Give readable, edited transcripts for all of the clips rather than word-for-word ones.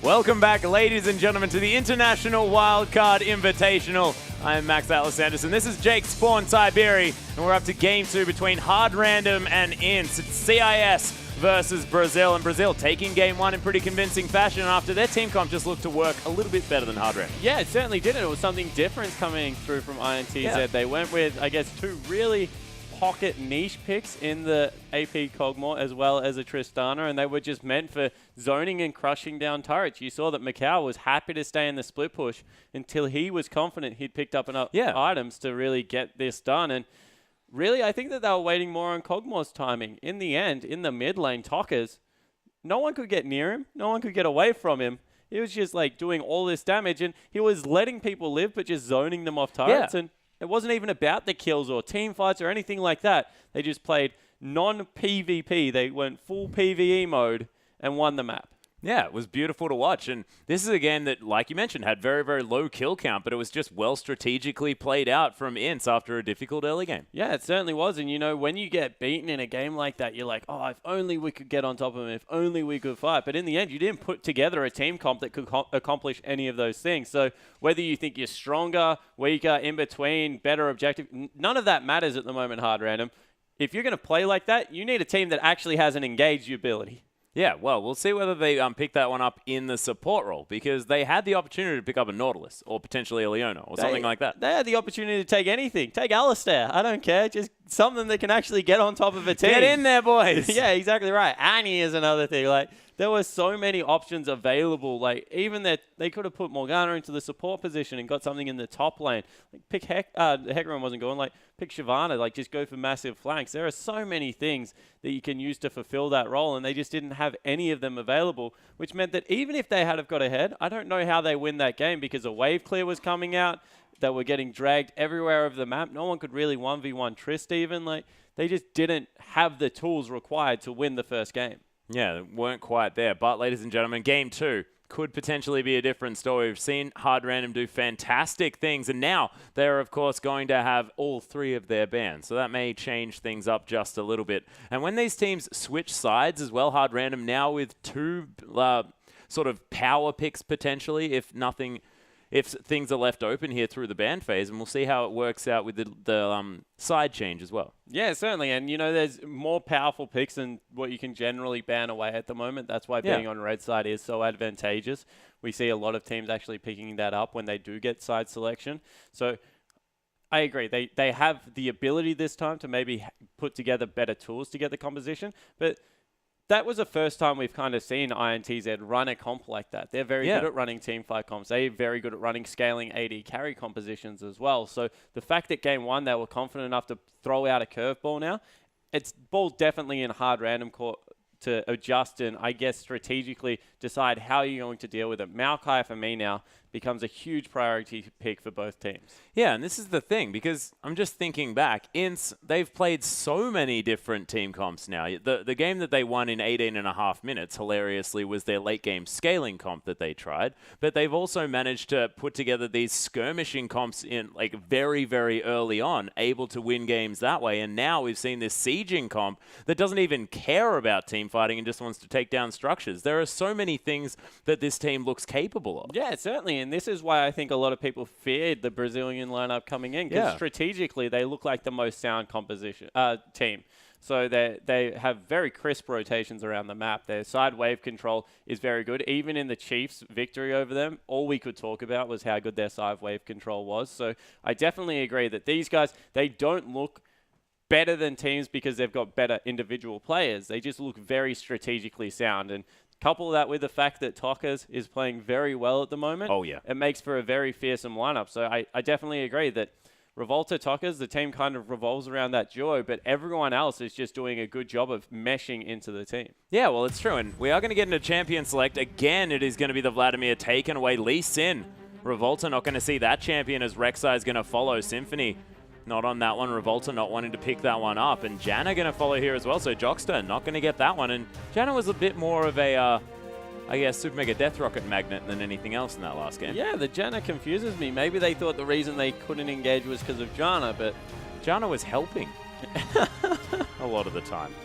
Welcome back, ladies and gentlemen, to the International Wildcard Invitational. I'm Max Atlas Anderson. This is Jake Spawn Tiberi, and we're up to Game 2 between Hard Random and INTZ. It's CIS versus Brazil, and Brazil taking Game 1 in pretty convincing fashion after their team comp just looked to work a little bit better than Hard Random. Yeah, it certainly did. It was something different coming through from INTZ. Yeah. They went with, I guess, two really pocket niche picks in the AP Kog'Maw as well as a Tristana, and they were just meant for zoning and crushing down turrets. You saw that Macau was happy to stay in the split push until he was confident he'd picked up enough items to really get this done. And really, I think that they were waiting more on Kog'Maw's timing. In the end, in the mid lane, Tokkers, no one could get near him. No one could get away from him. He was just like doing all this damage, and he was letting people live but just zoning them off turrets. Yeah. And it wasn't even about the kills or team fights or anything like that. They just played non-PvP. They went full PvE mode and won the map. Yeah, it was beautiful to watch. And this is a game that, like you mentioned, had very, very low kill count, but it was just well strategically played out from INTZ after a difficult early game. Yeah, it certainly was. And, you know, when you get beaten in a game like that, you're like, oh, if only we could get on top of them, if only we could fight. But in the end, you didn't put together a team comp that could accomplish any of those things. So whether you think you're stronger, weaker, in between, better objective, none of that matters at the moment, Hard Random. If you're going to play like that, you need a team that actually has an engaged ability. Yeah, well, we'll see whether they pick that one up in the support role, because they had the opportunity to pick up a Nautilus or potentially a Leona or something like that. They had the opportunity to take anything. Take Alistair. I don't care. Just something that can actually get on top of a team. Get in there, boys. Yeah, exactly right. Annie is another thing. Like, there were so many options available. Like, even that they could have put Morgana into the support position and got something in the top lane. Like, pick Hecarim wasn't going. Like, pick Shyvana. Like, just go for massive flanks. There are so many things that you can use to fulfill that role, and they just didn't have any of them available, which meant that even if they had have got ahead, I don't know how they win that game, because a wave clear was coming out. That were getting dragged everywhere over the map. No one could really 1v1 Trist even. Like, they just didn't have the tools required to win the first game. Yeah, they weren't quite there. But, ladies and gentlemen, Game 2 could potentially be a different story. We've seen Hard Random do fantastic things, and now they're, of course, going to have all three of their bans. So that may change things up just a little bit. And when these teams switch sides as well, Hard Random now with two sort of power picks potentially, if things are left open here through the ban phase, and we'll see how it works out with the side change as well. Yeah, certainly. And, you know, there's more powerful picks than what you can generally ban away at the moment. That's why being on red side is so advantageous. We see a lot of teams actually picking that up when they do get side selection. So I agree. They have the ability this time to maybe put together better tools to get the composition, but that was the first time we've kind of seen INTZ run a comp like that. They're very good at running teamfight comps. They're very good at running scaling AD carry compositions as well. So the fact that Game 1 they were confident enough to throw out a curveball now, it's ball definitely in Hard Random court to adjust and, I guess, strategically decide how you're going to deal with it. Maokai, for me now, becomes a huge priority pick for both teams. Yeah, and this is the thing, because I'm just thinking back. They've played so many different team comps now. The game that they won in 18.5 minutes, hilariously, was their late game scaling comp that they tried. But they've also managed to put together these skirmishing comps in like very, very early on, able to win games that way. And now we've seen this sieging comp that doesn't even care about team fighting and just wants to take down structures. There are so many things that this team looks capable of. Yeah, certainly. And this is why I think a lot of people feared the Brazilian lineup coming in, because strategically they look like the most sound composition team. So they have very crisp rotations around the map. Their side wave control is very good. Even in the Chiefs' victory over them, all we could talk about was how good their side wave control was. So I definitely agree that these guys, they don't look better than teams because they've got better individual players. They just look very strategically sound. And couple that with the fact that Tokkers is playing very well at the moment. Oh, yeah. It makes for a very fearsome lineup. So I definitely agree that Revolta Tokkers, the team kind of revolves around that duo, but everyone else is just doing a good job of meshing into the team. Yeah, well, it's true. And we are going to get into champion select. Again, it is going to be the Vladimir taken away. Lee Sin. Revolta not going to see that champion, as Rek'Sai is going to follow. Symphony not on that one. Revolta not wanting to pick that one up. And Janna going to follow here as well. So Jockster not going to get that one. And Janna was a bit more of a, I guess, Super Mega Death Rocket magnet than anything else in that last game. Yeah, the Janna confuses me. Maybe they thought the reason they couldn't engage was because of Janna, but Janna was helping a lot of the time.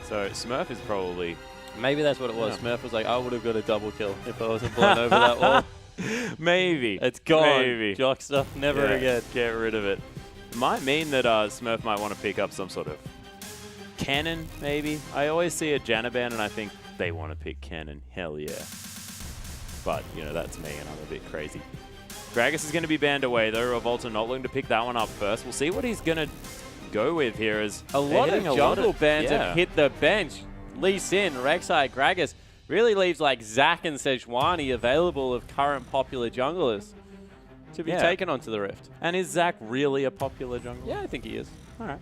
So Smurf is probably Maybe that's what it was. Smurf was like, I would have got a double kill if I wasn't blown over that wall. Maybe. It's gone. Maybe. Jockster, never again. Get rid of it. Might mean that Smurf might want to pick up some sort of cannon, maybe. I always see a Janaban, and I think they want to pick cannon. Hell yeah. But, you know, that's me, and I'm a bit crazy. Gragas is going to be banned away, though. Revolta not looking to pick that one up first. We'll see what he's going to go with here. As a lot of jungle bans have hit the bench. Lee Sin, Rek'Sai, Gragas really leaves like Zac and Sejuani available of current popular junglers to be taken onto the Rift. And is Zac really a popular jungler? Yeah, I think he is. All right.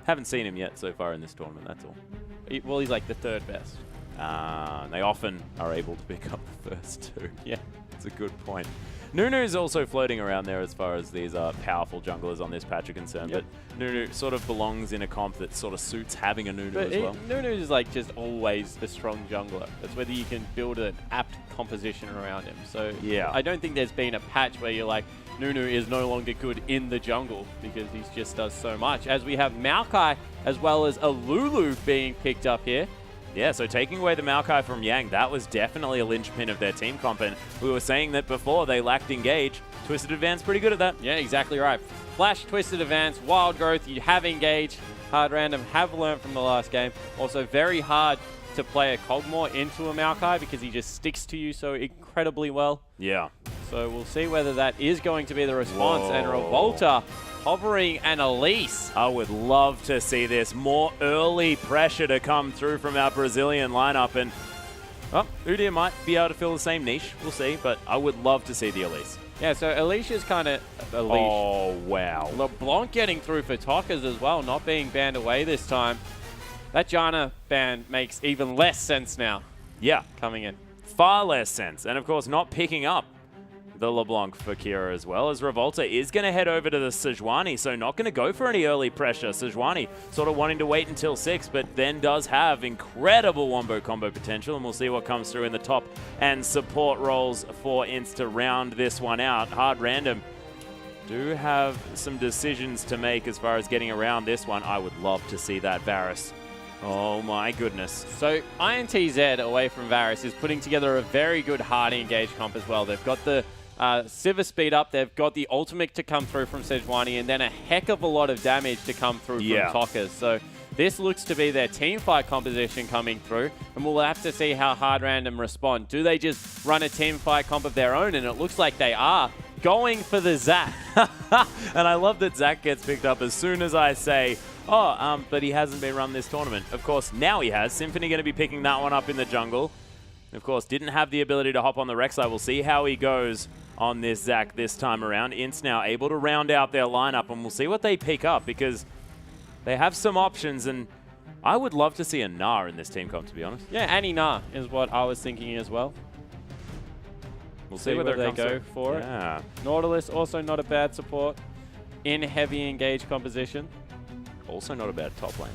Haven't seen him yet so far in this tournament, that's all. Well, he's like the third best. They often are able to pick up the first two. Yeah. That's a good point. Nunu's also floating around there as far as these powerful junglers on this patch are concerned, but Nunu sort of belongs in a comp that sort of suits having a Nunu as well. Nunu is like just always a strong jungler. It's whether you can build an apt composition around him. So yeah. I don't think there's been a patch where you're like, Nunu is no longer good in the jungle because he just does so much. As we have Maokai as well as a Lulu being picked up here. Yeah, so taking away the Maokai from Yang, that was definitely a linchpin of their team comp, and we were saying that before they lacked engage. Twisted Advance pretty good at that. Yeah, exactly right. Flash, Twisted Advance, Wild Growth, you have engage. Hard Random have learned from the last game. Also very hard to play a Kog'Maw into a Maokai because he just sticks to you so incredibly well. Yeah. So we'll see whether that is going to be the response. And Revolta hovering and Elise. I would love to see this. More early pressure to come through from our Brazilian lineup. And Udyr might be able to fill the same niche. We'll see. But I would love to see the Elise. Yeah, so Alicia's kind of... Oh, wow. LeBlanc getting through for Tokas as well, not being banned away this time. That Janna ban makes even less sense now. Yeah. Coming in. Far less sense. And, of course, not picking up the LeBlanc for Kira as well, as Revolta is going to head over to the Sejuani, so not going to go for any early pressure. Sejuani sort of wanting to wait until 6, but then does have incredible wombo combo potential, and we'll see what comes through in the top and support roles for INTZ to round this one out. Hard Random do have some decisions to make as far as getting around this one. I would love to see that Varus. Oh my goodness. So INTZ away from Varus is putting together a very good hardy engage comp as well. They've got the Sivir speed up, they've got the ultimate to come through from Sejuani, and then a heck of a lot of damage to come through from Tokas. So this looks to be their team fight composition coming through, and we'll have to see how Hard Random respond. Do they just run a team fight comp of their own? And it looks like they are going for the Zac. And I love that Zac gets picked up as soon as I say, but he hasn't been run this tournament. Of course, now he has. Symphony going to be picking that one up in the jungle. Of course, didn't have the ability to hop on the Rek'Sai. We'll see how he goes on this Zac this time around. INTZ now able to round out their lineup, and we'll see what they pick up because they have some options, and I would love to see a Gnar in this team comp, to be honest. Yeah, Annie Gnar is what I was thinking as well. We'll see whether they go for it. Nautilus, also not a bad support in heavy engage composition. Also not a bad top lane.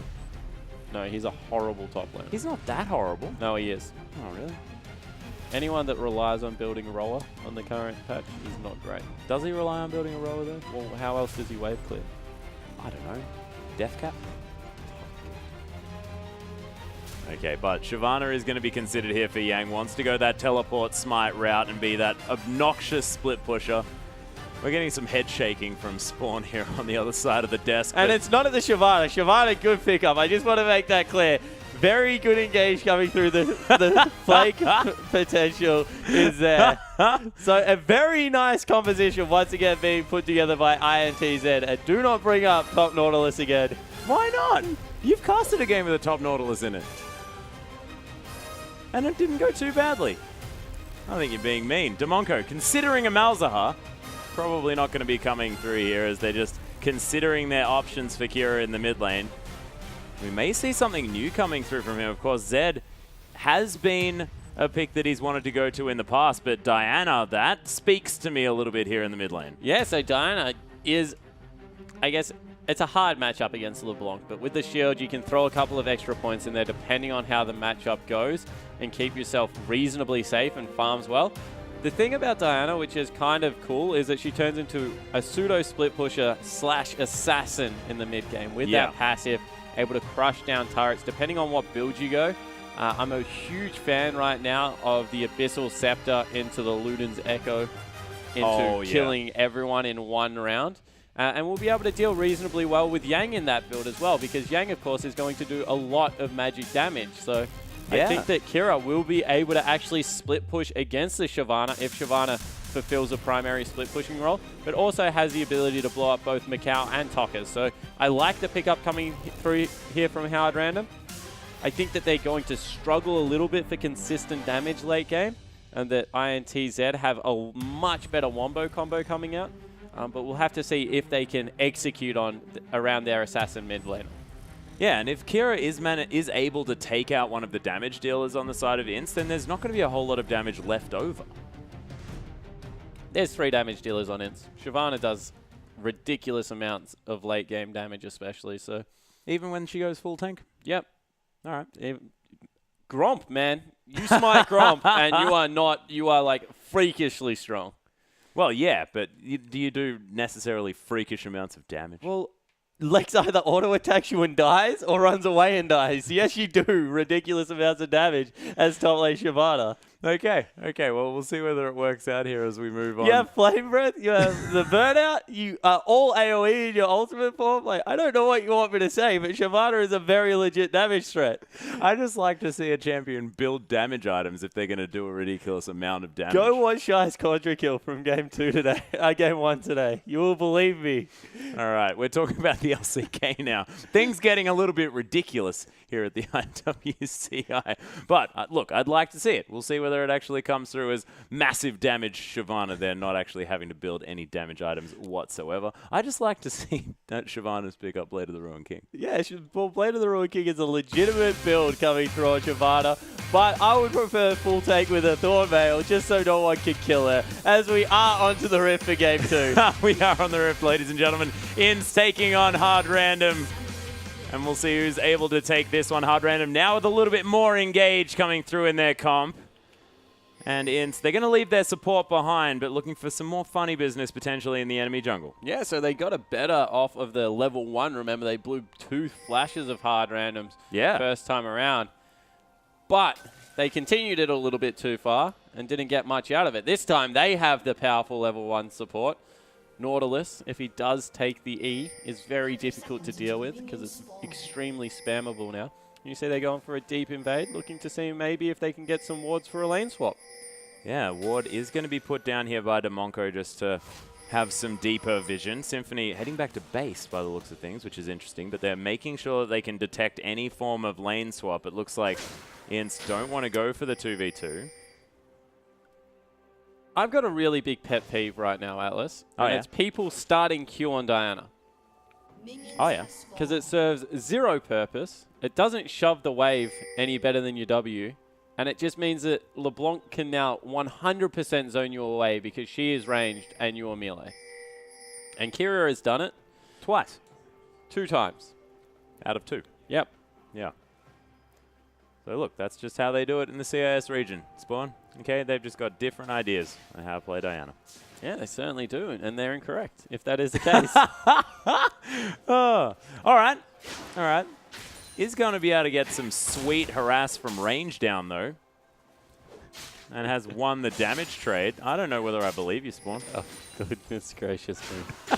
No, he's a horrible top lane. He's not that horrible. No, he is. Oh, really? Anyone that relies on building roller on the current patch is not great. Does he rely on building a roller, though? Well, how else does he wave clear? I don't know. Death Cap? Okay, but Shyvana is going to be considered here for Yang. Wants to go that teleport smite route and be that obnoxious split pusher. We're getting some head shaking from Spawn here on the other side of the desk. And it's not at the Shyvana. Shyvana, good pickup. I just want to make that clear. Very good engage coming through the flake potential is there. So a very nice composition once again being put together by INTZ. And do not bring up top Nautilus again. Why not? You've casted a game with a top Nautilus in it. And it didn't go too badly. I think you're being mean. Demonko, considering a Malzahar, probably not going to be coming through here as they're just considering their options for Kira in the mid lane. We may see something new coming through from him. Of course, Zed has been a pick that he's wanted to go to in the past, but Diana, that speaks to me a little bit here in the mid lane. Yeah, so Diana is, I guess, it's a hard matchup against LeBlanc, but with the shield, you can throw a couple of extra points in there depending on how the matchup goes and keep yourself reasonably safe and farms well. The thing about Diana, which is kind of cool, is that she turns into a pseudo split pusher / assassin in the mid game with that passive, able to crush down turrets depending on what build you go. I'm a huge fan right now of the Abyssal Scepter into the Luden's Echo, into killing everyone in one round. And we'll be able to deal reasonably well with Yang in that build as well, because Yang, of course, is going to do a lot of magic damage. So I think that Kira will be able to actually split push against the Shyvana if Shyvana fulfills a primary split pushing role, but also has the ability to blow up both Macau and Tokkas. So I like the pickup coming through here from Hard Random. I think that they're going to struggle a little bit for consistent damage late game, and that INTZ have a much better wombo combo coming out. But we'll have to see if they can execute on around their assassin mid laner. Yeah, and if Kira is able to take out one of the damage dealers on the side of Ints, then there's not going to be a whole lot of damage left over. There's 3 damage dealers on Ints. Shyvana does ridiculous amounts of late game damage, especially. So even when she goes full tank? Yep. All right. Gromp, man. You smite Gromp, and you are like freakishly strong. Well, yeah, but do you do necessarily freakish amounts of damage? Well, Lex either auto-attacks you and dies, or runs away and dies. Yes, you do ridiculous amounts of damage as top lane Shyvana. Okay, well, we'll see whether it works out here as we move on. You have Flame Breath, you have the Burnout, you are all AoE in your ultimate form. Like, I don't know what you want me to say, but Shyvana is a very legit damage threat. I just like to see a champion build damage items if they're going to do a ridiculous amount of damage. Go watch Shy's Contra kill from Game 2 today. Game 1 today. You will believe me. All right, we're talking about the LCK now. Things getting a little bit ridiculous here at the IWCI. But, look, I'd like to see it. We'll see whether it actually comes through as massive damage Shyvana there, not actually having to build any damage items whatsoever. I just like to see that Shyvana's pick up Blade of the Ruined King. Yeah, well, Blade of the Ruined King is a legitimate build coming through on Shyvana, but I would prefer full take with a Thorn Veil just so no one can kill her, as we are onto the Rift for Game 2. We are on the Rift, ladies and gentlemen. Ints taking on Hard Random. And we'll see who's able to take this one. Hard Random now with a little bit more engage coming through in their comp. And Ints, they're going to leave their support behind, but looking for some more funny business potentially in the enemy jungle. Yeah, so they got a better off of the level 1. Remember, they blew 2 flashes of Hard Randoms first time around. But they continued it a little bit too far and didn't get much out of it. This time, they have the powerful level 1 support. Nautilus, if he does take the E, is very difficult to deal with because it's extremely spammable now. You see they're going for a deep invade, looking to see maybe if they can get some wards for a lane swap. Yeah, ward is going to be put down here by Demonko just to have some deeper vision. Symphony heading back to base by the looks of things, which is interesting, but they're making sure that they can detect any form of lane swap. It looks like Ints don't want to go for the 2v2. I've got a really big pet peeve right now, Atlas. And it's people starting Q on Diana. Oh, yeah. Because it serves 0 purpose. It doesn't shove the wave any better than your W. And it just means that LeBlanc can now 100% zone you away because she is ranged and you are melee. And Kira has done it. Twice. 2 times. Out of 2. Yep. Yeah. So look, that's just how they do it in the CIS region. Spawn, okay, they've just got different ideas on how to play Diana. Yeah, they certainly do, and they're incorrect, if that is the case. Oh, all right. Is going to be able to get some sweet harass from range down, though. And has won the damage trade. I don't know whether I believe you, Spawn. Oh, goodness gracious me.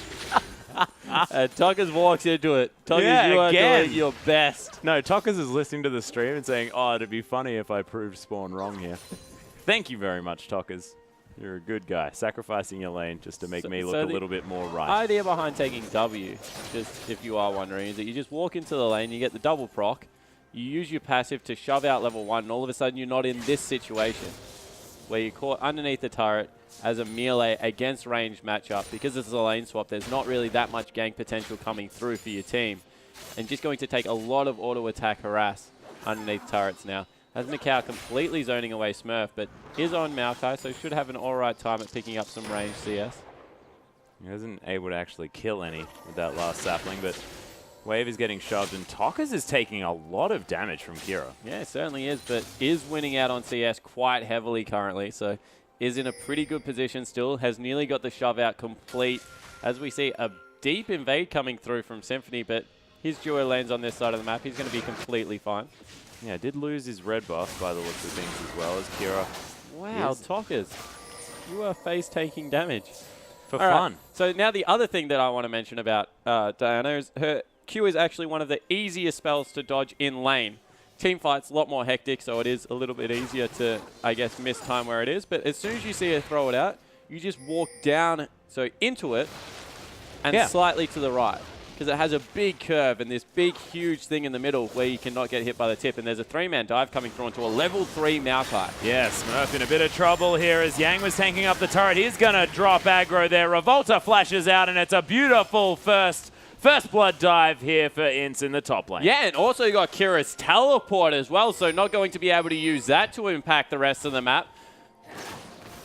Tokkas walks into it. Tokkas, you are doing your best. No, Tokkas is listening to the stream and saying, oh, it'd be funny if I proved Spawn wrong here. Thank you very much, Tokkas. You're a good guy. Sacrificing your lane just to make me look a little bit more right. The idea behind taking W, just if you are wondering, is that you just walk into the lane, you get the double proc, you use your passive to shove out level 1, and all of a sudden you're not in this situation where you're caught underneath the turret as a melee against ranged matchup. Because this is a lane swap, there's not really that much gank potential coming through for your team. And just going to take a lot of auto-attack harass underneath turrets now. As Macau completely zoning away Smurf, but is on Maokai, so should have an alright time at picking up some ranged CS. He wasn't able to actually kill any with that last sapling, but Wave is getting shoved, and Tokkas is taking a lot of damage from Kira. Yeah, it certainly is, but is winning out on CS quite heavily currently, so is in a pretty good position still, has nearly got the shove out complete. As we see a deep invade coming through from Symphony, but his duo lands on this side of the map, he's going to be completely fine. Yeah, did lose his red buff by the looks of things as well as Kira. Wow, Talkers, you are face taking damage. For fun. Right. So now the other thing that I want to mention about Diana is her Q is actually one of the easiest spells to dodge in lane. Team fight's a lot more hectic, so it is a little bit easier to, I guess, miss time where it is. But as soon as you see her throw it out, you just walk down, so into it, and slightly to the right. Because it has a big curve and this big, huge thing in the middle where you cannot get hit by the tip. And there's a 3-man dive coming through onto a level 3 Maokai. Yeah, Smurf in a bit of trouble here as Yang was tanking up the turret. He's going to drop aggro there. Revolta flashes out, and it's a beautiful first blood dive here for INTZ in the top lane. Yeah, and also you got Kira's teleport as well, so not going to be able to use that to impact the rest of the map.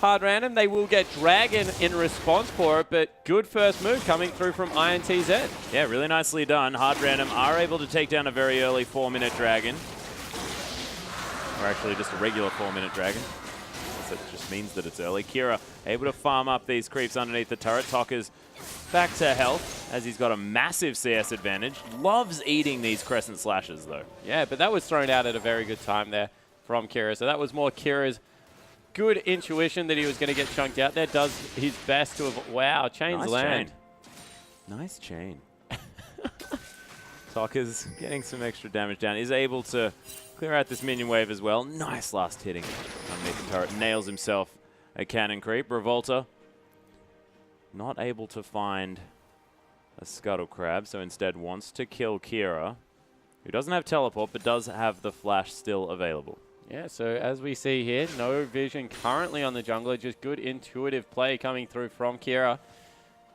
Hard random, they will get Dragon in response for it, but good first move coming through from INTZ. Yeah, really nicely done. Hard random are able to take down a very early 4-minute dragon. Or actually just a regular 4-minute dragon. That just means that it's early. Kira able to farm up these creeps underneath the turret. Tokka's back to health as he's got a massive CS advantage. Loves eating these crescent slashes though. Yeah, but that was thrown out at a very good time there from Kira. So that was more Kira's good intuition that he was going to get chunked out there. Does his best to avoid. Wow, chains nice land. Chain. Nice chain. Tokka's getting some extra damage down. Is able to clear out this minion wave as well. Nice last hitting underneath the turret. Nails himself a cannon creep. Revolta not able to find a scuttle crab, so instead wants to kill Kira, who doesn't have teleport but does have the flash still available. Yeah, so as we see here, no vision currently on the jungler, just good intuitive play coming through from Kira.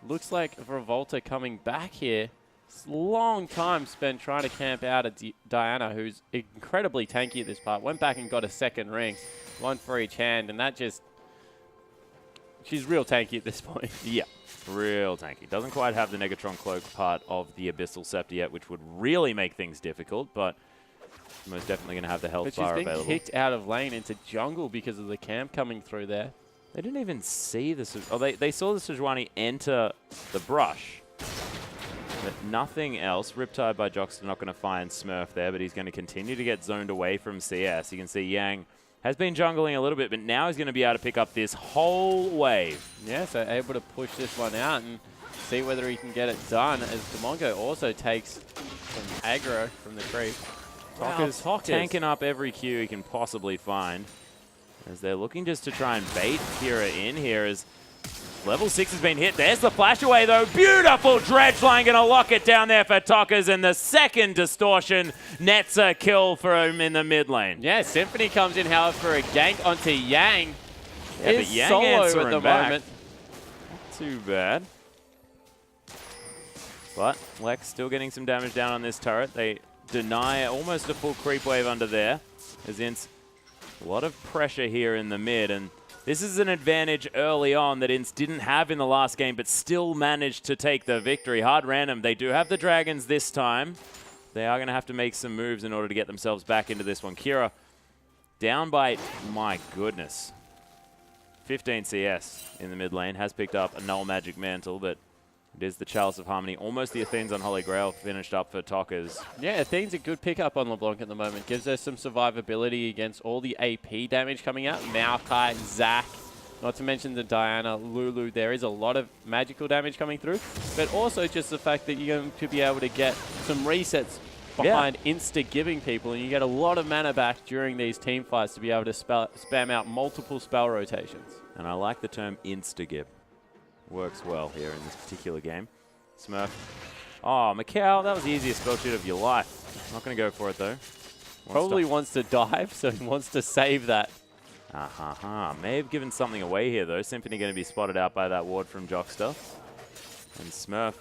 Looks like Revolta coming back here. It's a long time spent trying to camp out at Diana, who's incredibly tanky at this part. Went back and got a second ring, one for each hand, and that just... She's real tanky at this point. Yeah, real tanky. Doesn't quite have the Negatron Cloak part of the Abyssal Scepter yet, which would really make things difficult, but most definitely going to have the health bar available. But she's been kicked out of lane into jungle because of the camp coming through there. They didn't even see the... Oh, they saw the Sejuani enter the brush. But nothing else. Riptide by Joxter not going to find Smurf there, but he's going to continue to get zoned away from CS. You can see Yang has been jungling a little bit, but now he's going to be able to pick up this whole wave. Yeah, so able to push this one out and see whether he can get it done, as Demonko also takes some aggro from the creep. Tokka's tanking up every Q he can possibly find, as they're looking just to try and bait Kira in here as level 6 has been hit. There's the flash away though. Beautiful dredge line, going to lock it down there for Tokka's, and the second distortion nets a kill for him in the mid lane. Yeah, Symphony comes in, however, for a gank onto Yang. Yeah, but Yang solo at the moment. Not too bad. But Lex still getting some damage down on this turret. They deny almost a full creep wave under there. As INTZ, a lot of pressure here in the mid, and this is an advantage early on that INTZ didn't have in the last game, but still managed to take the victory. Hard random. They do have the dragons this time. They are going to have to make some moves in order to get themselves back into this one. Kira down by, my goodness, 15 CS in the mid lane. Has picked up a Null Magic Mantle, but it is the Chalice of Harmony. Almost the Athene's Unholy Grail finished up for Tokka's. Yeah, Athene's a good pickup on LeBlanc at the moment. Gives her some survivability against all the AP damage coming out. Maokai, Zac, not to mention the Diana, Lulu. There is a lot of magical damage coming through. But also just the fact that you're going to be able to get some resets behind insta-giving people. And you get a lot of mana back during these team fights to be able to spam out multiple spell rotations. And I like the term insta-give. Works well here in this particular game. Smurf. Oh, Mikhail, that was the easiest spell shoot of your life. Not going to go for it, though. Probably wants to dive, so he wants to save that. May have given something away here, though. Symphony going to be spotted out by that ward from Joxter. And Smurf.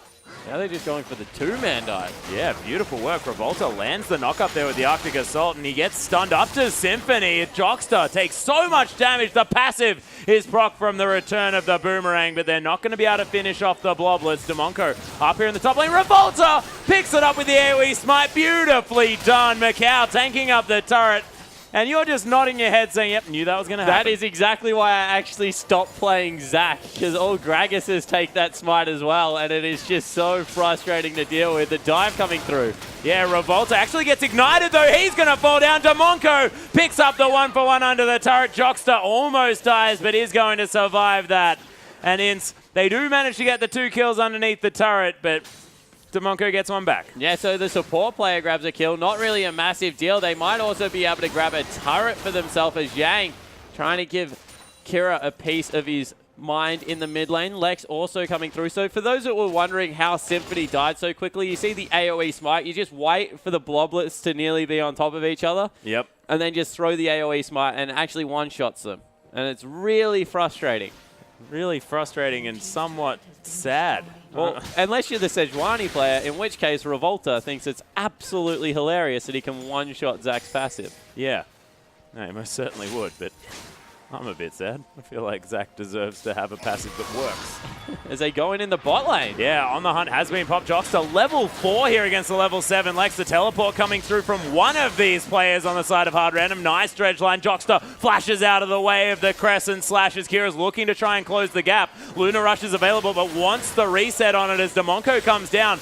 Now they're just going for the 2-man dive. Yeah, beautiful work. Revolta lands the knock up there with the Arctic Assault, and he gets stunned up to Symphony. Joxter takes so much damage. The passive is proc from the return of the boomerang, but they're not going to be able to finish off the bloblets. Demonko up here in the top lane. Revolta picks it up with the AoE smite. Beautifully done. Macau tanking up the turret. And you're just nodding your head saying, yep, knew that was going to happen. That is exactly why I actually stopped playing Zac, because all Gragas's take that smite as well, and it is just so frustrating to deal with. The dive coming through. Yeah, Revolta actually gets ignited, though. He's going to fall down. Demonco picks up the 1-for-1 under the turret. Jockster almost dies, but is going to survive that. And INTZ, they do manage to get the 2 kills underneath the turret, but Demonco gets one back. Yeah, so the support player grabs a kill. Not really a massive deal. They might also be able to grab a turret for themselves as Yang trying to give Kira a piece of his mind in the mid lane. Lex also coming through. So for those that were wondering how Symphony died so quickly, you see the AoE smite. You just wait for the bloblets to nearly be on top of each other. Yep. And then just throw the AoE smite and it actually one-shots them. And it's really frustrating. Really frustrating and somewhat sad. Well, unless you're the Sejuani player, in which case Revolta thinks it's absolutely hilarious that he can one-shot Zac's passive. Yeah. No, he most certainly would, but I'm a bit sad. I feel like Zac deserves to have a passive that works. As they go in the bot lane. Yeah, on the hunt has been popped. Jockster level 4 here against the level 7. Lex, the teleport coming through from one of these players on the side of Hard Random. Nice dredge line. Jockster flashes out of the way of the Crescent slashes. Kira's looking to try and close the gap. Luna Rush is available, but wants the reset on it as Demonco comes down.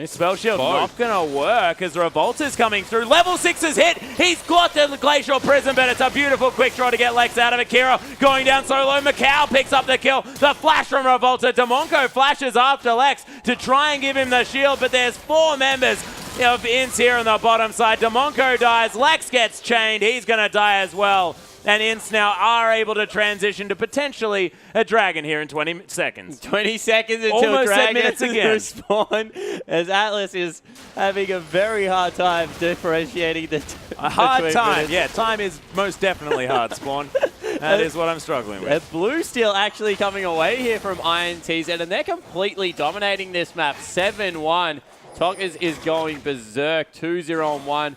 Spell Shield not going to work as Revolta's coming through. Level 6 is hit. He's got the Glacial Prison, but it's a beautiful quick draw to get Lex out of it. Kira going down so low. Macau picks up the kill. The flash from Revolta. Demonco flashes after Lex to try and give him the shield, but there's 4 members of INTZ here on the bottom side. Demonco dies. Lex gets chained. He's going to die as well. And INTZ now are able to transition to potentially a dragon here in 20 seconds. 20 seconds until almost dragon minutes again. respawn, as Atlas is having a very hard time differentiating the a hard time. Minutes. Yeah, time is most definitely hard, Spawn. That is what I'm struggling with. Blue Steel actually coming away here from INTZ, and they're completely dominating this map. 7-1. Tokas is going berserk. 2-0-1.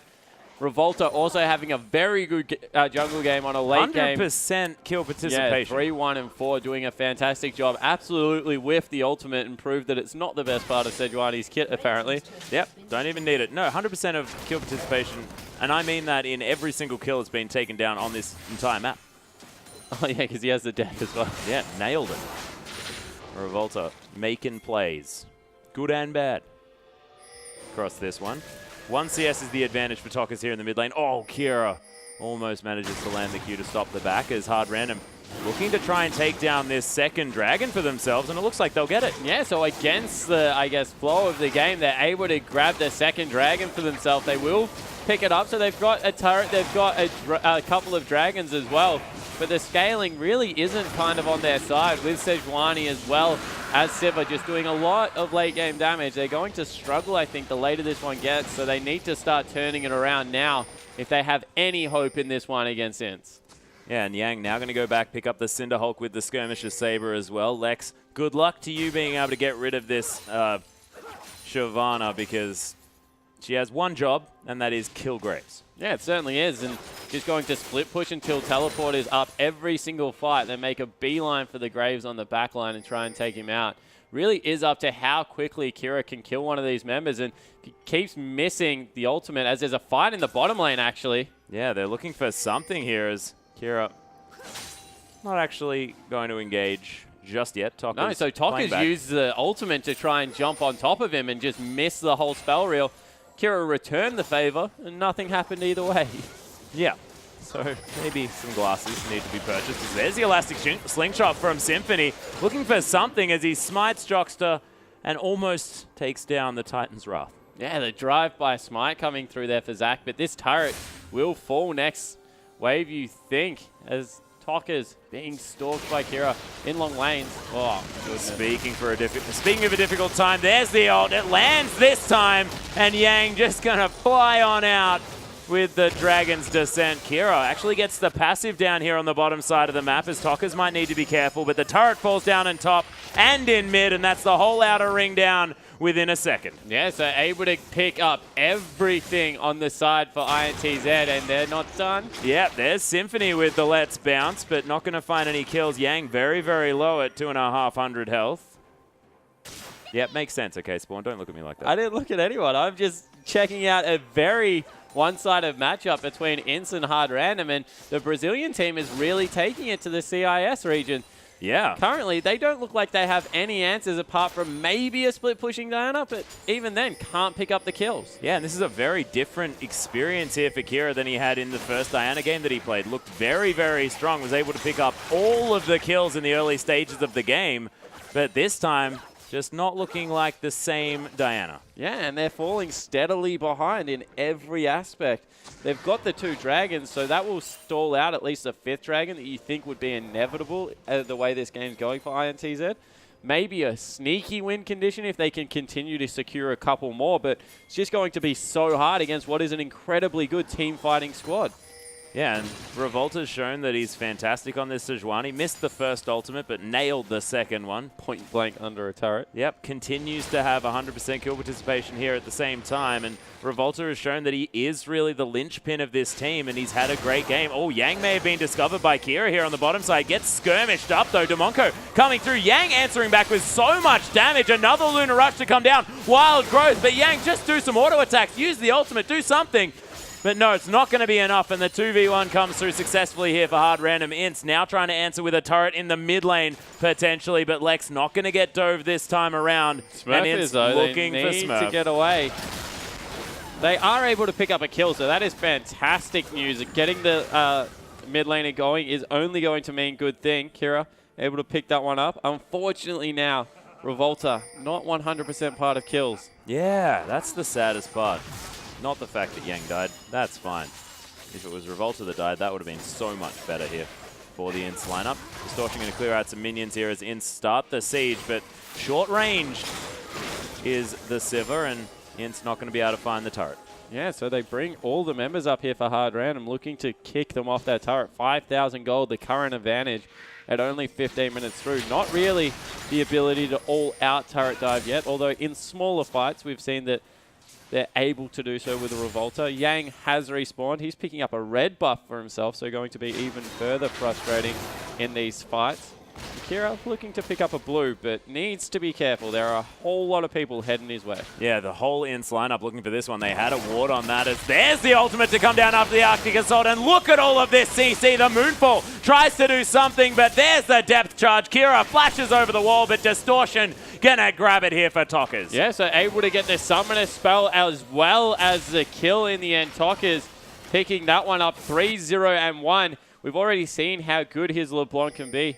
Revolta also having a very good jungle game on a late game. 100% kill participation. Yeah, 3-1 and 4, doing a fantastic job. Absolutely whiffed the ultimate and proved that it's not the best part of Sejuani's kit, apparently. Yep, don't even need it. No, 100% of kill participation, and I mean that in every single kill that's been taken down on this entire map. Oh, yeah, because he has the deck as well. Yeah, nailed it. Revolta making plays. Good and bad. Across this one. 1 CS is the advantage for Tokas here in the mid lane. Oh, Kira almost manages to land the Q to stop the back as Hard Random looking to try and take down this second dragon for themselves, and it looks like they'll get it. Yeah, so against the, I guess, flow of the game, they're able to grab the second dragon for themselves. They will pick it up, so they've got a turret, they've got a couple of dragons as well. But the scaling really isn't kind of on their side with Sejuani as well as Siva just doing a lot of late game damage. They're going to struggle, I think, the later this one gets, so they need to start turning it around now if they have any hope in this one against INTZ. Yeah, and Yang now going to go back, pick up the Cinderhulk with the Skirmisher Saber as well. Lex, good luck to you being able to get rid of this Shyvana, because she has one job, and that is kill Graves. Yeah, it certainly is, and just going to split push until teleport is up every single fight. They make a beeline for the Graves on the back line and try and take him out. Really is up to how quickly Kira can kill one of these members, and keeps missing the ultimate as there's a fight in the bottom lane, actually. Yeah, they're looking for something here as Kira not actually going to engage just yet. No, so Tokas used the ultimate to try and jump on top of him and just miss the whole spell reel. Kira returned the favor, and nothing happened either way. Yeah. So maybe some glasses need to be purchased. There's the Elastic Slingshot from Symphony, looking for something as he smites Jockster and almost takes down the Titan's Wrath. Yeah, the drive-by smite coming through there for Zac, but this turret will fall next wave, you think, as Tokas being stalked by Kira in long lanes. Oh, goodness. Speaking of a difficult time, there's the ult. It lands this time, and Yang just going to fly on out with the Dragon's Descent. Kira actually gets the passive down here on the bottom side of the map, as Tokas might need to be careful, but the turret falls down in top and in mid, and that's the whole outer ring down within a second. Yeah, so able to pick up everything on the side for INTZ, and they're not done. Yeah, there's Symphony with the Let's Bounce, but not going to find any kills. Yang very, very low at 2,500 health. Yep, makes sense. Okay, Spawn, don't look at me like that. I didn't look at anyone. I'm just checking out a very one-sided matchup between INTZ and Hard Random, and the Brazilian team is really taking it to the CIS region. Yeah. Currently, they don't look like they have any answers apart from maybe a split pushing Diana, but even then, can't pick up the kills. Yeah, and this is a very different experience here for Kira than he had in the first Diana game that he played. Looked very, very strong, was able to pick up all of the kills in the early stages of the game, but this time, just not looking like the same Diana. Yeah, and they're falling steadily behind in every aspect. They've got the 2 dragons, so that will stall out at least a 5th dragon that you think would be inevitable the way this game's going for INTZ. Maybe a sneaky win condition if they can continue to secure a couple more, but it's just going to be so hard against what is an incredibly good team fighting squad. Yeah, and Revolta's shown that he's fantastic on this Sejuani. Missed the first ultimate, but nailed the second one. Point blank under a turret. Yep, continues to have 100% kill participation here at the same time, and Revolta has shown that he is really the linchpin of this team, and he's had a great game. Oh, Yang may have been discovered by Kira here on the bottom side. Gets skirmished up, though. Demonko coming through. Yang answering back with so much damage. Another Lunar Rush to come down. Wild growth, but Yang just do some auto attacks. Use the ultimate, do something. But no, it's not going to be enough, and the 2v1 comes through successfully here for Hard Random. INTZ now trying to answer with a turret in the mid lane, potentially, but Lex not going to get dove this time around. Smurf and is, though. Looking they need for Smurf to get away. They are able to pick up a kill, so that is fantastic news. Getting the mid laner going is only going to mean good thing. Kira able to pick that one up. Unfortunately now, Revolta not 100% part of kills. Yeah, that's the saddest part. Not the fact that Yang died. That's fine. If it was Revolta that died, that would have been so much better here for the INTZ lineup. Distortion going to clear out some minions here as INTZ start the siege, but short range is the Sivir, and INTZ not going to be able to find the turret. Yeah, so they bring all the members up here for Hard Random, looking to kick them off that turret. 5,000 gold, the current advantage at only 15 minutes through. Not really the ability to all-out turret dive yet, although in smaller fights we've seen that they're able to do so with a Revolta. Yang has respawned. He's picking up a red buff for himself, so going to be even further frustrating in these fights. Kira looking to pick up a blue, but needs to be careful. There are a whole lot of people heading his way. Yeah, the whole INTZ lineup looking for this one. They had a ward on that as there's the ultimate to come down after the Arctic Assault. And look at all of this CC. The Moonfall tries to do something, but there's the depth charge. Kira flashes over the wall, but Distortion gonna grab it here for Tockers. Yeah, so able to get the Summoner spell as well as the kill in the end. Tockers picking that one up 3-0-1. We've already seen how good his LeBlanc can be.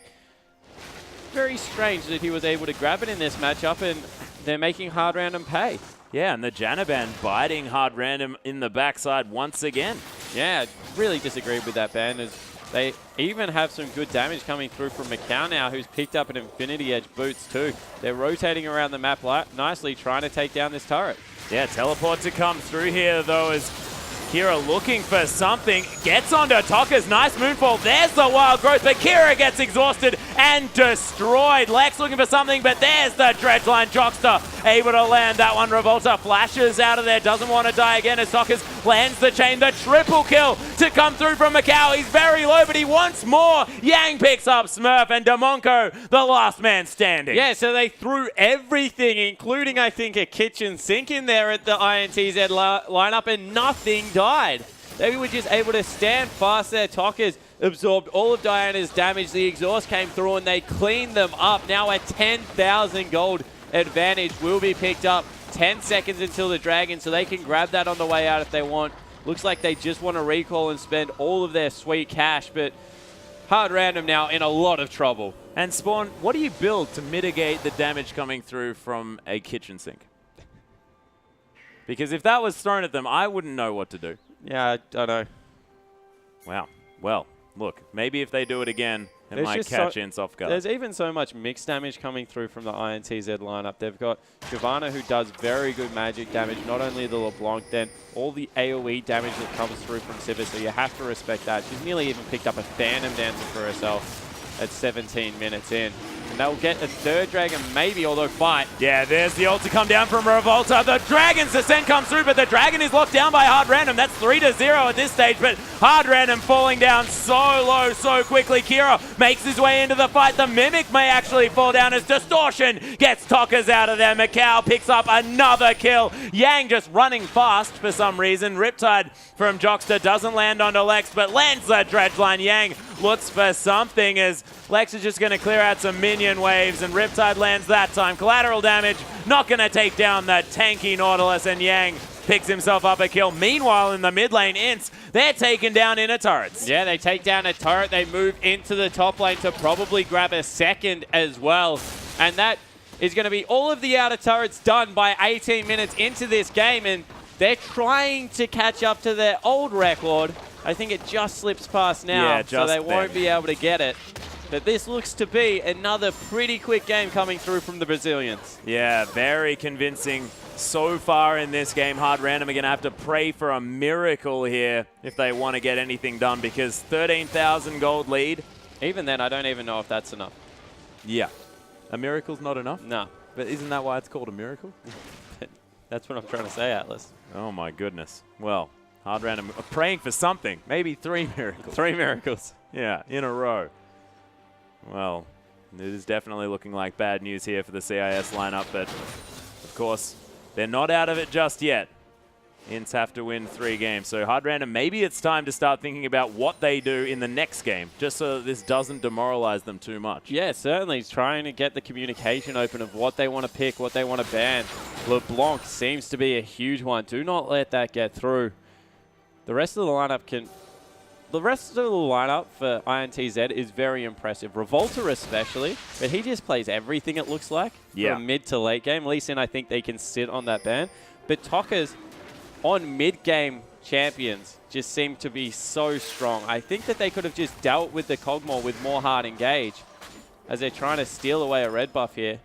Very strange that he was able to grab it in this matchup, and they're making Hard Random pay. Yeah, and the Janaban biting Hard Random in the backside once again. Yeah, really disagreed with that ban, as they even have some good damage coming through from Macau now, who's picked up an Infinity Edge boots too. They're rotating around the map nicely, trying to take down this turret. Yeah, teleport to come through here, though, as Kira looking for something, gets onto Tockers, nice Moonfall, there's the wild growth, but Kira gets exhausted and destroyed. Lex looking for something, but there's the Dredgeline. Jockster able to land that one. Revolta flashes out of there, doesn't want to die again as Tockers lands the chain, the triple kill to come through from Macau. He's very low, but he wants more. Yang picks up Smurf, and Demonko, the last man standing. Yeah, so they threw everything, including, I think, a kitchen sink in there at the INTZ lineup, and nothing died. They were just able to stand fast there. Tockers absorbed all of Diana's damage. The exhaust came through and they cleaned them up. Now a 10,000 gold advantage will be picked up. 10 seconds until the Dragon, so they can grab that on the way out if they want. Looks like they just want to recall and spend all of their sweet cash, but Hard Random now in a lot of trouble. And Spawn, what do you build to mitigate the damage coming through from a kitchen sink? Because if that was thrown at them, I wouldn't know what to do. Yeah, I don't know. Wow. Well, look, maybe if they do it again, it might catch INTZ off guard. There's even so much mixed damage coming through from the INTZ lineup. They've got Giovanna, who does very good magic damage, not only the LeBlanc, then all the AoE damage that comes through from Sivir, so you have to respect that. She's nearly even picked up a Phantom Dancer for herself at 17 minutes in. And they'll get a third Dragon maybe, although fight. Yeah, there's the ult to come down from Revolta. The Dragon's descent comes through, but the Dragon is locked down by Hard Random. That's 3-0 at this stage, but Hard Random falling down so low so quickly. Kira makes his way into the fight. The Mimic may actually fall down as Distortion gets Tockers out of there. Macau picks up another kill. Yang just running fast for some reason. Riptide from Jockster doesn't land onto Lex, but lands the dredge line. Yang looks for something as Lex is just going to clear out some minion waves, and Riptide lands that time. Collateral damage, not going to take down that tanky Nautilus, and Yang picks himself up a kill. Meanwhile, in the mid lane, INTZ, they're taking down inner turrets. Yeah, they take down a turret. They move into the top lane to probably grab a second as well. And that is going to be all of the outer turrets done by 18 minutes into this game, and they're trying to catch up to their old record. I think it just slips past now, so they won't be able to get it. But this looks to be another pretty quick game coming through from the Brazilians. Yeah, very convincing so far in this game. Hard Random are going to have to pray for a miracle here if they want to get anything done, because 13,000 gold lead. Even then, I don't even know if that's enough. Yeah. A miracle's not enough? No. But isn't that why it's called a miracle? That's what I'm trying to say, Atlas. Oh my goodness. Well, Hard Random are praying for something. Maybe 3 miracles. 3 miracles. Yeah, in a row. Well, it is definitely looking like bad news here for the CIS lineup, but of course, they're not out of it just yet. INTZ have to win 3 games. So Hard Random, maybe it's time to start thinking about what they do in the next game, just so that this doesn't demoralize them too much. Yeah, certainly. He's trying to get the communication open of what they want to pick, what they want to ban. LeBlanc seems to be a huge one. Do not let that get through. The rest of the lineup can... The rest of the lineup for INTZ is very impressive. Revolta especially, but he just plays everything, it looks like, from mid to late game. Lee Sin, I think they can sit on that ban. But Tockers on mid-game champions just seem to be so strong. I think that they could have just dealt with the Kog'Maw with more hard engage as they're trying to steal away a red buff here.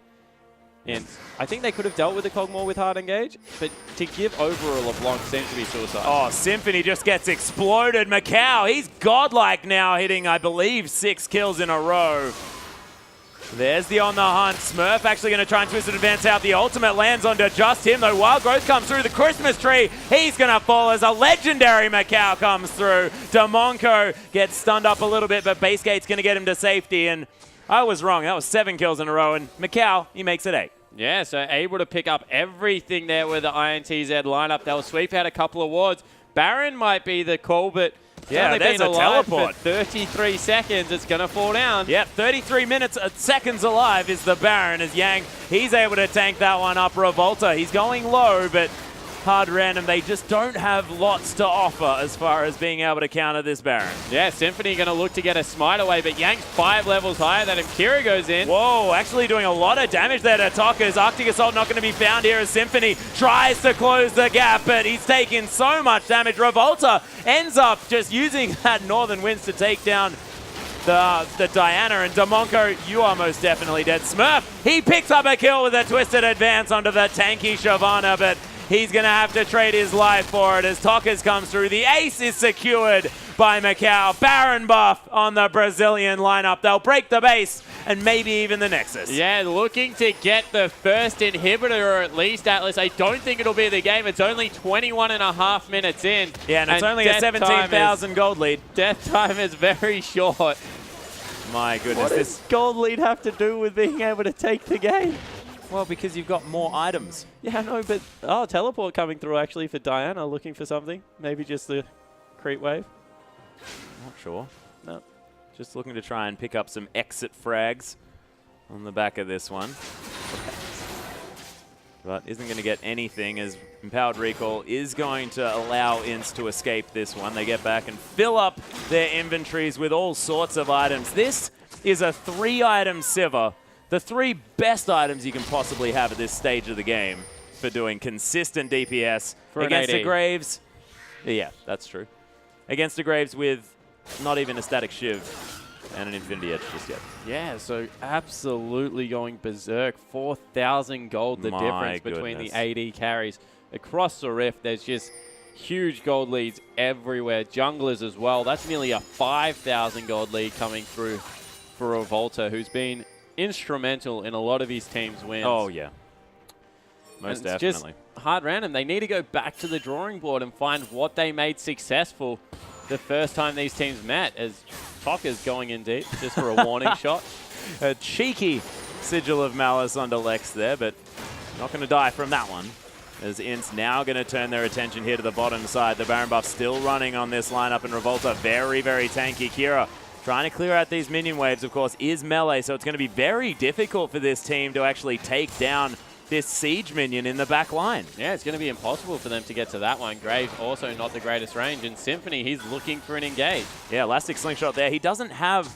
And I think they could have dealt with the Kog'Maw with hard engage, but to give over a LeBlanc seems to be suicide. Oh, Symphony just gets exploded. Macau, he's godlike now, hitting, I believe, 6 kills in a row. There's the on the hunt. Smurf actually going to try and twist and advance out. The ultimate lands onto just him, though. Wild Growth comes through the Christmas tree. He's going to fall as a legendary Macau comes through. Demonco gets stunned up a little bit, but Basegate's going to get him to safety, and I was wrong. That was 7 kills in a row, and Macau, he makes it 8. Yeah, so able to pick up everything there with the INTZ lineup. They'll sweep out a couple of wards. Baron might be the call, but yeah, there's a teleport. For 33 seconds, it's going to fall down. Yep, 33 seconds alive is the Baron as Yang, he's able to tank that one up. Revolta, he's going low, but Hard Random, they just don't have lots to offer as far as being able to counter this Baron. Yeah, Symphony going to look to get a smite away, but Yang's 5 levels higher than him. Kira goes in. Whoa, actually doing a lot of damage there to Tockers. Arctic Assault not going to be found here as Symphony tries to close the gap, but he's taking so much damage. Revolta ends up just using that Northern Winds to take down the Diana, and Demonco, you are most definitely dead. Smurf, he picks up a kill with a twisted advance onto the tanky Shyvana, but he's going to have to trade his life for it as Tockers comes through. The ace is secured by Macau. Baron buff on the Brazilian lineup. They'll break the base and maybe even the Nexus. Yeah, looking to get the first inhibitor, or at least, Atlas. I don't think it'll be the game. It's only 21.5 minutes in. Yeah, and it's only a 17,000 gold lead. Death time is very short. My goodness. What does gold lead have to do with being able to take the game? Well, because you've got more items. Yeah, I know, but teleport coming through actually for Diana, looking for something. Maybe just the creep wave. Not sure. No. Just looking to try and pick up some exit frags on the back of this one. But isn't going to get anything as Empowered Recall is going to allow INTZ to escape this one. They get back and fill up their inventories with all sorts of items. This is a 3-item Sivir. The 3 best items you can possibly have at this stage of the game for doing consistent DPS against the Graves. Yeah, that's true. Against the Graves with not even a static Shiv and an Infinity Edge just yet. Yeah, so absolutely going berserk. 4,000 gold, the difference between the AD carries. Across the Rift, there's just huge gold leads everywhere. Junglers as well. That's nearly a 5,000 gold lead coming through for Revolta, who's been instrumental in a lot of his team's wins. Oh, yeah. Most definitely. Just Hard Random. They need to go back to the drawing board and find what they made successful the first time these teams met, as Tocker's going in deep just for a warning shot. A cheeky sigil of malice onto Lex there, but not going to die from that one. As INTZ now going to turn their attention here to the bottom side. The Baron buff still running on this lineup, and Revolta very, very tanky. Kira trying to clear out these minion waves, of course, is melee, so it's going to be very difficult for this team to actually take down this siege minion in the back line. Yeah, it's going to be impossible for them to get to that one. Graves also not the greatest range, and Symphony, he's looking for an engage. Yeah, Elastic Slingshot there. He doesn't have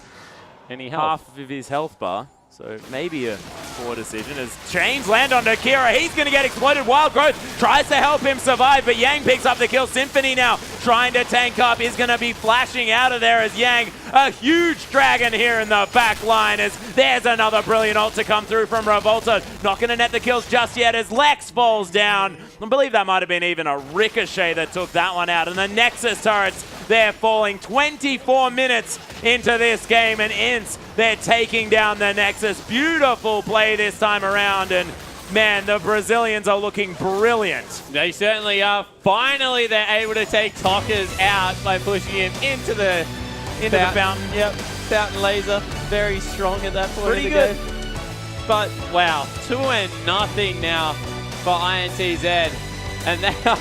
any half of his health bar, so maybe a poor decision as chains land onto Kira. He's going to get exploited. Wild Growth tries to help him survive, but Yang picks up the kill. Symphony now trying to tank up, is going to be flashing out of there as Yang, a huge dragon here in the back line, as there's another brilliant ult to come through from Revolta. Not going to net the kills just yet as Lex falls down. I believe that might have been even a Ricochet that took that one out, and the Nexus turrets, they're falling 24 minutes into this game, and INTZ, they're taking down the Nexus. Beautiful play this time around, and man, the Brazilians are looking brilliant. They certainly are. Finally, they're able to take Tockers out by pushing him into the fountain. Yep, fountain laser. Very strong at that point. Pretty good. But wow, 2-0 now for INTZ, and now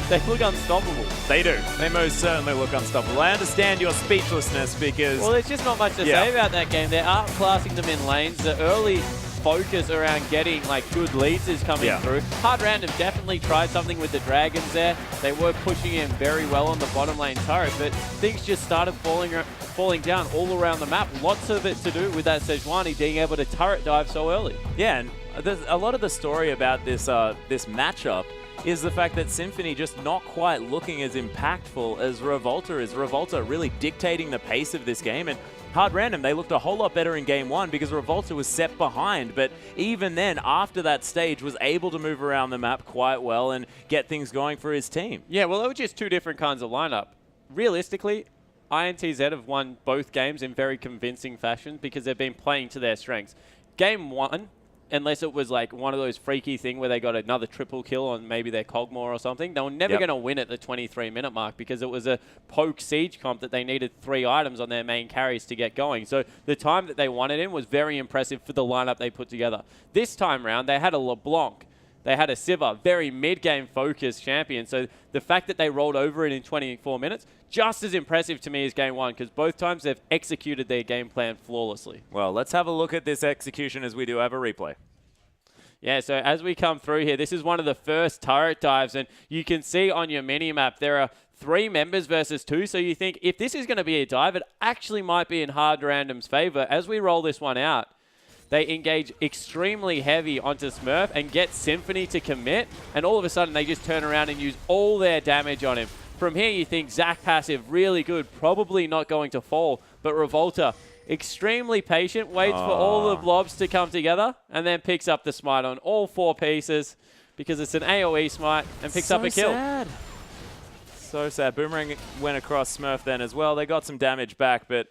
they look unstoppable. They do. They most certainly look unstoppable. I understand your speechlessness because... Well, there's just not much to say about that game. They're outclassing them in lanes. The early focus around getting like good leads is coming through. Hard Random definitely tried something with the Dragons there. They were pushing in very well on the bottom lane turret, but things just started falling down all around the map. Lots of it to do with that Sejuani being able to turret dive so early. Yeah, and there's a lot of the story about this this matchup is the fact that Symphony just not quite looking as impactful as Revolta is. Revolta really dictating the pace of this game, and Hard Random, they looked a whole lot better in game one because Revolta was set behind, but even then, after that stage, was able to move around the map quite well and get things going for his team. Yeah, well, they were just two different kinds of lineup. Realistically, INTZ have won both games in very convincing fashion because they've been playing to their strengths. Game one, unless it was like one of those freaky thing where they got another triple kill on maybe their Cogmore or something, they were never going to win at the 23-minute mark because it was a poke siege comp that they needed 3 items on their main carries to get going. So the time that they won it in was very impressive for the lineup they put together. This time round, they had a LeBlanc. They had a Sivir, very mid-game focused champion. So the fact that they rolled over it in 24 minutes, just as impressive to me as game one, because both times they've executed their game plan flawlessly. Well, let's have a look at this execution as we do have a replay. Yeah, so as we come through here, this is one of the first turret dives, and you can see on your mini-map there are 3 members versus 2, so you think if this is going to be a dive, it actually might be in Hard Random's favor. As we roll this one out, they engage extremely heavy onto Smurf and get Symphony to commit, and all of a sudden they just turn around and use all their damage on him. From here you think Zac passive, really good, probably not going to fall, but Revolta, extremely patient, waits for all the blobs to come together, and then picks up the smite on all 4 pieces because it's an AoE smite and picks up a kill. Sad. So sad. Boomerang went across Smurf then as well. They got some damage back, but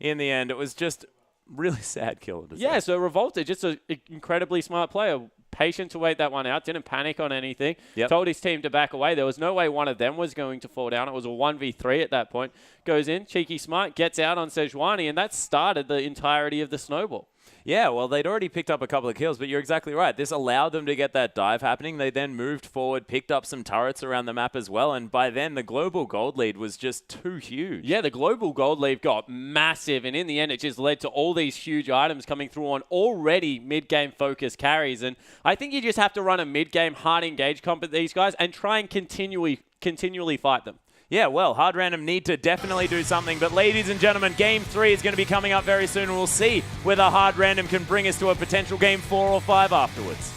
in the end it was just really sad kill. Yeah, so Revolta, just an incredibly smart player. Patient to wait that one out, didn't panic on anything, told his team to back away. There was no way one of them was going to fall down. It was a 1v3 at that point. Goes in, cheeky smite, gets out on Sejuani, and that started the entirety of the snowball. Yeah, well, they'd already picked up a couple of kills, but you're exactly right. This allowed them to get that dive happening. They then moved forward, picked up some turrets around the map as well, and by then the global gold lead was just too huge. Yeah, the global gold lead got massive, and in the end it just led to all these huge items coming through on already mid-game focus carries, and I think you just have to run a mid-game hard engage comp at these guys and try and continually fight them. Yeah, well, Hard Random need to definitely do something. But ladies and gentlemen, Game 3 is going to be coming up very soon. We'll see whether Hard Random can bring us to a potential Game 4 or 5 afterwards.